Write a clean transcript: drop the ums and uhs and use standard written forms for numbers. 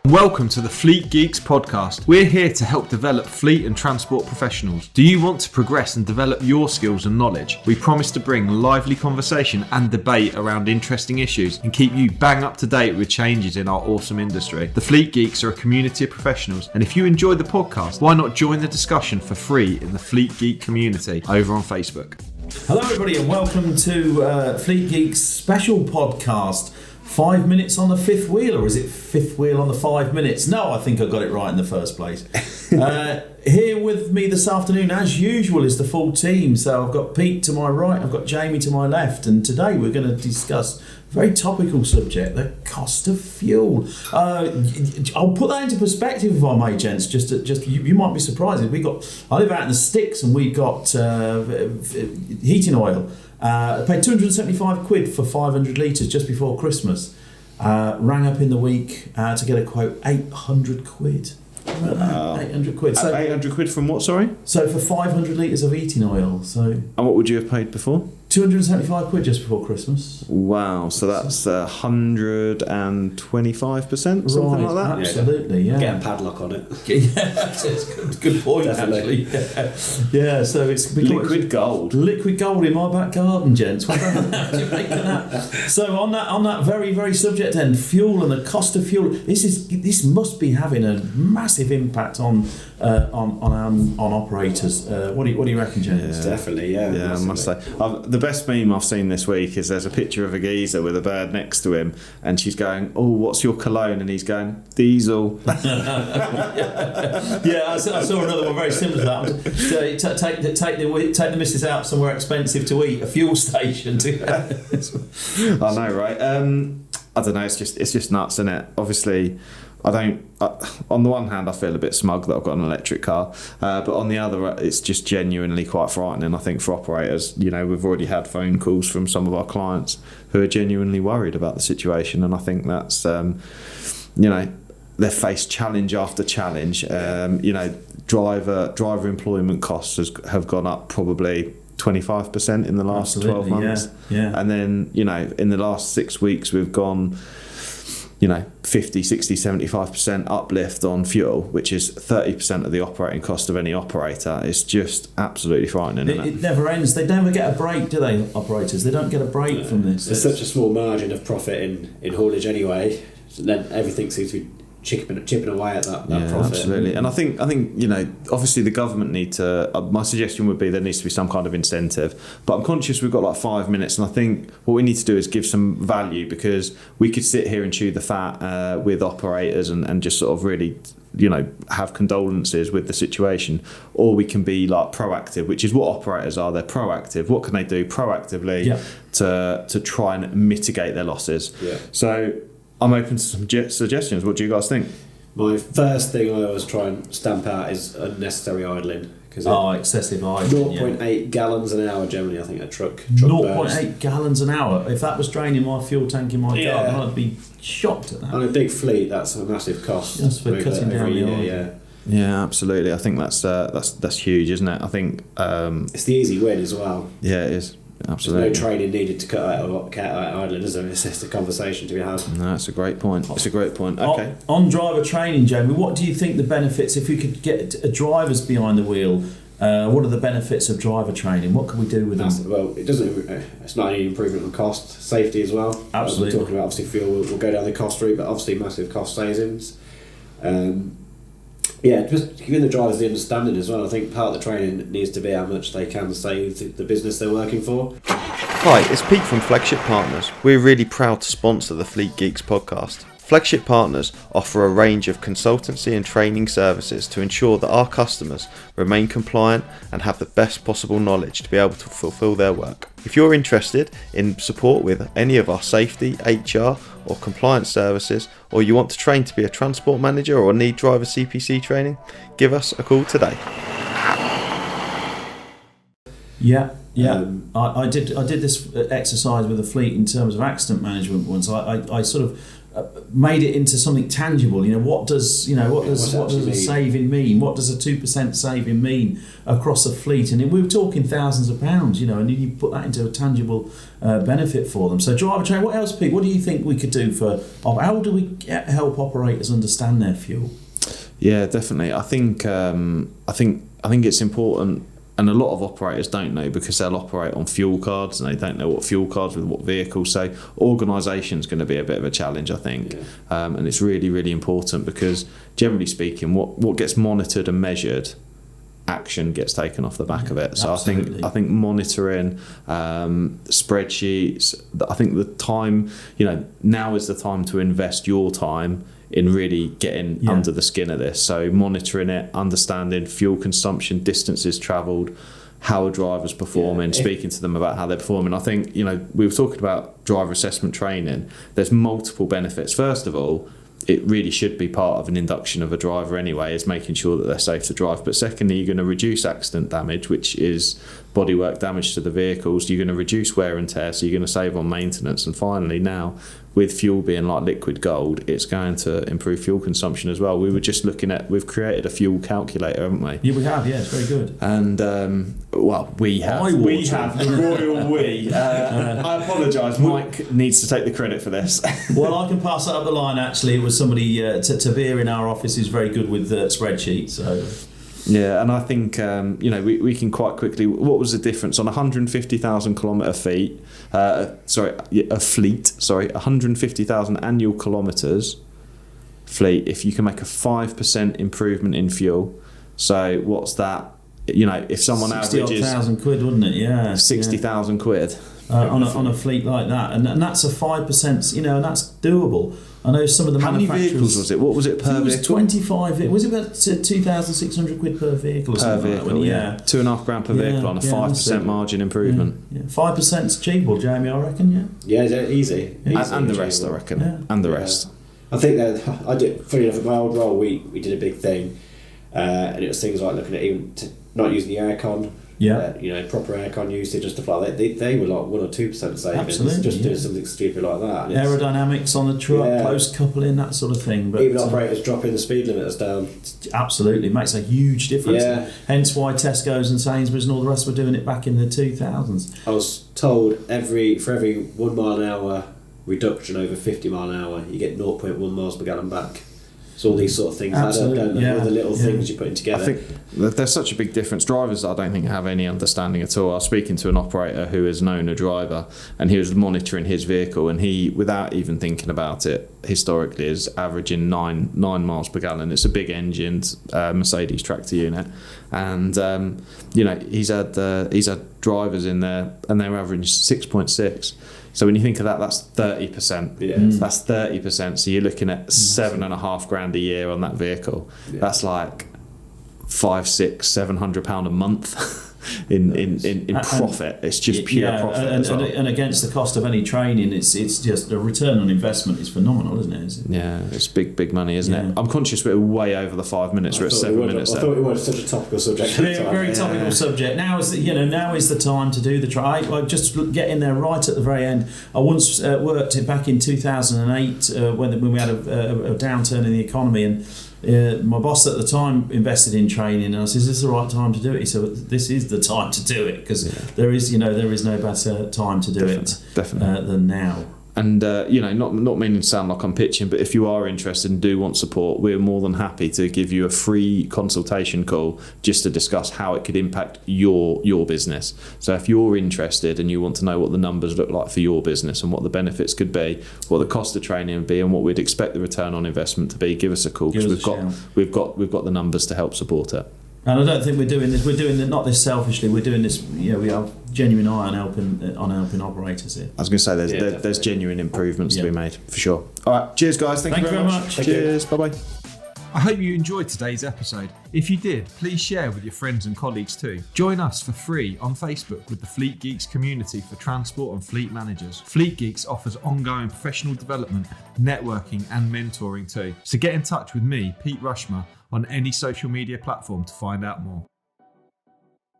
Welcome to the Fleet Geeks Podcast. We're here to help develop fleet and transport professionals. Do you want to progress and develop your skills and knowledge? We promise to bring lively conversation and debate around interesting issues and keep you bang up to date with changes in our awesome industry. The Fleet Geeks are a community of professionals, and if you enjoyed the podcast, why not join the discussion for free in the Fleet Geek community over on Facebook? Hello everybody and welcome to Fleet Geeks special podcast. 5 minutes on the fifth wheel, or is it fifth wheel on the 5 minutes? No, I think I got it right in the first place. Here with me this afternoon, as usual, is the full team. So I've got Pete to my right, I've got Jamie to my left, and today we're going to discuss a very topical subject, the cost of fuel. I'll put that into perspective if I may, gents. Just you might be surprised. I live out in the sticks, and we've got heating oil. I paid 275 quid for 500 litres just before Christmas. Rang up in the week to get a quote, 800 quid. Wow. 800 quid. So 800 quid from what, sorry? So for 500 litres of heating oil. And what would you have paid before? 275 quid just before Christmas. Wow, so that's 125%, something like that? Absolutely, yeah. Get a padlock on it. Yeah, that's a good point, actually. Yeah, so it's liquid gold. Liquid gold in my back garden, gents. What do you make of that? So on that very, very subject then, fuel and the cost of fuel, this must be having a massive impact on operators. What do you reckon, gents? Yeah. Definitely, yeah. Yeah, I must say. The best meme I've seen this week is there's a picture of a geezer with a bird next to him, and she's going, "Oh, what's your cologne?" and he's going, "Diesel." Yeah, I saw another one very similar to that. Take the missus out somewhere expensive to eat, a fuel station. I know, right? I don't know. It's just nuts, isn't it? Obviously, on the one hand, I feel a bit smug that I've got an electric car, but on the other, it's just genuinely quite frightening. I think for operators, we've already had phone calls from some of our clients who are genuinely worried about the situation, and I think that's, they've faced challenge after challenge. Driver employment costs have gone up probably 25% in the last 12 months. Yeah. And then, in the last 6 weeks, we've gone 50, 60, 75% uplift on fuel, which is 30% of the operating cost of any operator. It's just absolutely frightening, isn't it? It never ends. They never get a break, do they, operators? They don't get a break from this. There's such a small margin of profit in haulage anyway, so then everything seems to be chipping away at that profit. Absolutely. And I think obviously the government need to, my suggestion would be there needs to be some kind of incentive, but I'm conscious we've got like 5 minutes, and I think what we need to do is give some value, because we could sit here and chew the fat with operators and just sort of really have condolences with the situation, or we can be like proactive, which is what operators are. They're proactive. What can they do proactively to try and mitigate their losses? So I'm open to some suggestions. What do you guys think? My first thing I always try and stamp out is unnecessary idling. Excessive idling. 0.8 gallons an hour generally, I think, a truck 0.8 gallons an hour. If that was draining my fuel tank in my garden, I'd be shocked at that. On a big fleet, that's a massive cost. Just for cutting down the oil. Yeah, absolutely. I think that's huge, isn't it? I think it's the easy win as well. Yeah, it is. Absolutely. There's no training needed to cut out idling, is there? It's just a conversation to be had. No, that's a great point. Okay. On driver training, Jamie, what do you think the benefits, if you could get drivers behind the wheel, what are the benefits of driver training? What can we do with them? Well, it's not any improvement on cost, safety as well. Absolutely. We're talking about, obviously, fuel will go down the cost route, but obviously massive cost savings. Just giving the drivers the understanding as well. I think part of the training needs to be how much they can save the business they're working for. Hi, it's Pete from Flagship Partners. We're really proud to sponsor the Fleet Geeks podcast. Flagship Partners offer a range of consultancy and training services to ensure that our customers remain compliant and have the best possible knowledge to be able to fulfill their work. If you're interested in support with any of our safety, HR or compliance services, or you want to train to be a transport manager or need driver CPC training, give us a call today. I did this exercise with a fleet in terms of accident management once. I sort of made it into something tangible. What does a saving mean? What does a 2% saving mean across a fleet? And we were talking thousands of pounds, and you put that into a tangible benefit for them. So driver training. What else, Pete? What do you think we could do how do we help operators understand their fuel? Yeah, definitely. I think it's important. And a lot of operators don't know because they'll operate on fuel cards and they don't know what fuel cards with what vehicles. So organisation is going to be a bit of a challenge, I think. Yeah. And it's really, really important because generally speaking, what gets monitored and measured, action gets taken off the back of it. So absolutely. I think monitoring, spreadsheets, I think the time, now is the time to invest your time in really getting under the skin of this. So monitoring it, understanding fuel consumption, distances travelled, how are drivers performing, speaking to them about how they're performing. I think, we were talking about driver assessment training. There's multiple benefits. First of all, it really should be part of an induction of a driver anyway, is making sure that they're safe to drive. But secondly, you're going to reduce accident damage, which is bodywork damage to the vehicles. You're going to reduce wear and tear, so you're going to save on maintenance. And finally, now, with fuel being like liquid gold, it's going to improve fuel consumption as well. We were just we've created a fuel calculator, haven't we? Yeah, we have, it's very good. And, we have. The royal we. I apologise, Mike needs to take the credit for this. Well, I can pass that up the line, actually. It was somebody, Tavir in our office, who's very good with spreadsheets, so... Yeah, and I think we can quite quickly. What was the difference on 150,000 kilometre fleet? 150,000 annual kilometres fleet. If you can make a 5% improvement in fuel, so what's that? If someone averages 60,000 quid, wouldn't it? Yeah, 60,000 quid on a fleet like that, and that's a 5%. And that's doable. I know some of the manufacturers. How many vehicles was it? What was it per vehicle? It was 25. Was it about 2,600 quid per vehicle? Or something vehicle, like that? £2.5 per vehicle on a 5% margin improvement. Yeah. 5%'s achievable, Jamie, I reckon. Yeah, easy. And the rest, I reckon. Yeah. And the rest. I think that I did. Funny enough, in my old role, we did a big thing, and it was things like looking at even not using the aircon. Proper aircon usage and stuff like that. They were like 1 or 2% savings. Absolutely, just doing something stupid like that. Aerodynamics on the truck, close coupling, that sort of thing. But even operators dropping the speed limiters down. Absolutely, it makes a huge difference. Yeah. Hence why Tesco's and Sainsbury's and all the rest were doing it back in the 2000s. I was told for every 1 mile an hour reduction over 50 mile an hour, you get 0.1 miles per gallon back. So all these sort of things add up, don't they? All the little things you're putting together. I think there's such a big difference. Drivers, I don't think, have any understanding at all. I was speaking to an operator who has known a driver, and he was monitoring his vehicle, and he, without even thinking about it, historically is averaging 9 miles per gallon. It's a big engined Mercedes tractor unit, and he's had drivers in there, and they were averaging 6.6. So when you think of that, that's 30%. Yeah. That's 30%. So you're looking at £7,500 a year on that vehicle. Yeah. That's like £500-700 a month in profit. It's just pure profit. And against the cost of any training, it's just the return on investment is phenomenal, isn't it? Yeah, it's big money, isn't it? I'm conscious we're way over the 5 minutes. We're at 7 minutes. I thought it was such a topical subject. Very topical subject. Now is the time to do the try. Like just get in there right at the very end. I once worked it back in 2008 when we had a downturn in the economy, and my boss at the time invested in training, and I said, "Is this the right time to do it?" He said, "This is the time to do it because there is no better time to do it than now." And not meaning to sound like I'm pitching, but if you are interested and do want support, we're more than happy to give you a free consultation call just to discuss how it could impact your business. So if you're interested and you want to know what the numbers look like for your business and what the benefits could be, what the cost of training would be, and what we'd expect the return on investment to be, give us a call because we've got the numbers to help support it. And I don't think we're doing this. We're doing it not this selfishly. We're doing this. We have genuine eye on helping operators here. I was going to say there's genuine improvements to be made for sure. All right, cheers guys. Thank you very much. Cheers. Bye bye. I hope you enjoyed today's episode. If you did, please share with your friends and colleagues too. Join us for free on Facebook with the Fleet Geeks community for transport and fleet managers. Fleet Geeks offers ongoing professional development, networking and mentoring too. So get in touch with me, Pete Rushmer, on any social media platform to find out more.